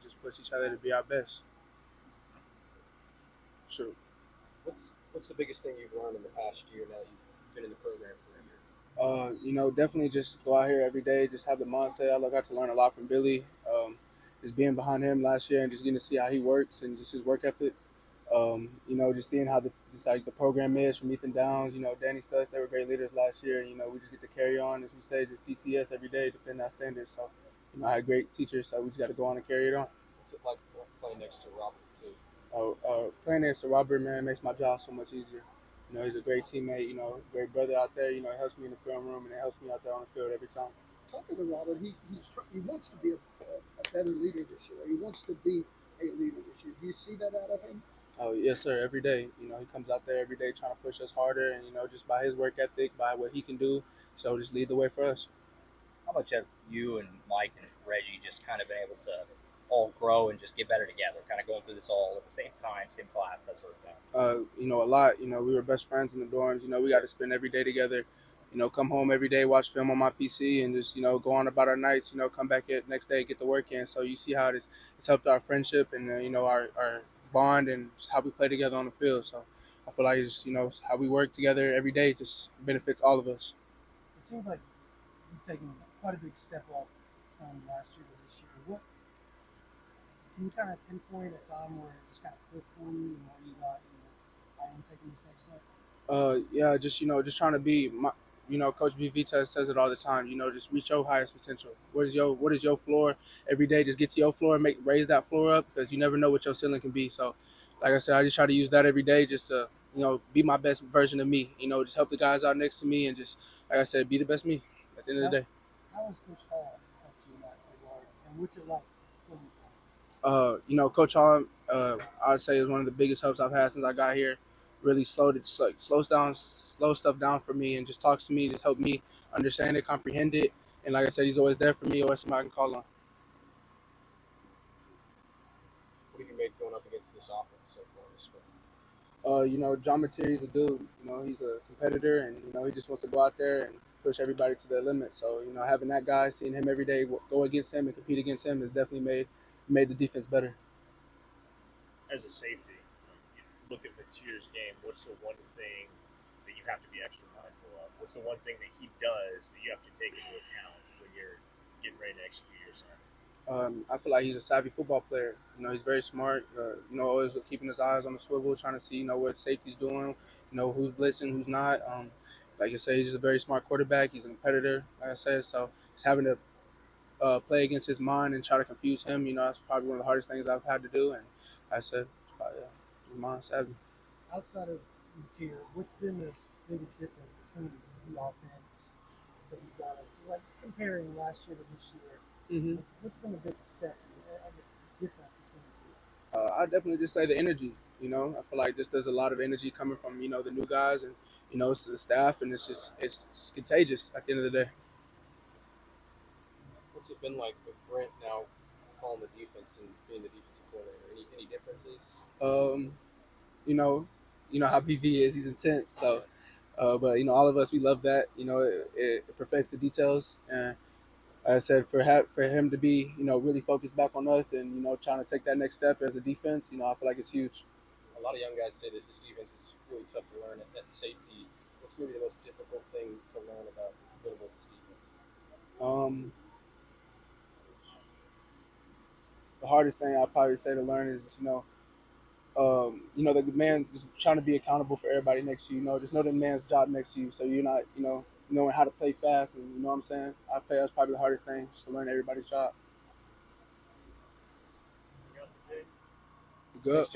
and just push each other to be our best. True. What's the biggest thing you've learned in the past year now that you've been in the program for a year? Definitely just go out here every day, just have the mindset. I got to learn a lot from Billy. Just being behind him last year and just getting to see how he works and just his work ethic. Just seeing how the program is from Ethan Downs, Danny Stutz, they were great leaders last year. We just get to carry on, as we say, just DTS every day, defend that standard. So, I had great teachers, so we just got to go on and carry it on. What's it like playing next to Robert too? Playing next to Robert, man, makes my job so much easier. He's a great teammate, great brother out there. He helps me in the film room and it helps me out there on the field every time. Talking to Robert, he wants to be a better leader this year. He wants to be a leader this year. Do you see that out of him? Oh, yes, sir. Every day. He comes out there every day trying to push us harder and, just by his work ethic, by what he can do. So just lead the way for us. How much have you and Mike and Reggie just kind of been able to all grow and just get better together, kind of going through this all at the same time, same class, that sort of thing? A lot. We were best friends in the dorms. We got to spend every day together. Come home every day, watch film on my PC, and just go on about our nights. Come back next day, get the work in. So you see how it's helped our friendship and our bond and just how we play together on the field. So I feel like it's how we work together every day just benefits all of us. It seems like you've taken quite a big step up from last year to this year. What can you kind of pinpoint a time where it just kind of clicked for you and where you got, I am taking this next step? Yeah, just trying to be my. Coach B. Vitez says it all the time. Just reach your highest potential. What is your floor? Every day, just get to your floor and raise that floor up because you never know what your ceiling can be. So, like I said, I just try to use that every day just to be my best version of me. Just help the guys out next to me and just like I said, be the best me at the end of the day. How has Coach Hall helped you in that regard, and what's it like playing Coach Hall, I'd say is one of the biggest helps I've had since I got here. Really slows stuff down for me, and just talks to me, just help me understand it, comprehend it, and like I said, he's always there for me, always somebody I can call on. What have you made going up against this offense so far this spring? John Materi's a dude. He's a competitor, and he just wants to go out there and push everybody to their limit. So having that guy, seeing him every day, go against him and compete against him, has definitely made the defense better. As a safety, look at Materi's game. What's the one thing that you have to be extra mindful of? What's the one thing that he does that you have to take into account when you're getting ready to execute your assignment? I feel like he's a savvy football player. He's very smart. Always keeping his eyes on the swivel, trying to see what safety's doing. Who's blitzing, who's not. Like I say, he's just a very smart quarterback. He's a competitor, like I said. So just having to play against his mind and try to confuse him, that's probably one of the hardest things I've had to do. And like I said, his mind savvy. Outside of Mateer, what's been the biggest difference between the offense that you've got, like comparing last year to this year? Mm-hmm. What's been the biggest step, I guess, difference between the two? I definitely just say the energy. I feel like there's a lot of energy coming from the new guys and it's the staff, and it's contagious at the end of the day. What's it been like with Brent now calling the defense and being the defensive coordinator? Any differences? How BV is. He's intense. So, but all of us, we love that. It perfects the details. And like I said, for him to be really focused back on us and trying to take that next step as a defense, I feel like it's huge. A lot of young guys say that this defense is really tough to learn at safety. What's maybe the most difficult thing to learn about Venables' defense? The hardest thing I'd probably say to learn is the man just trying to be accountable for everybody next to you. Just know the man's job next to you, so you're not knowing how to play fast, and you know what I'm saying. That's probably the hardest thing, just to learn everybody's job. Good. Good.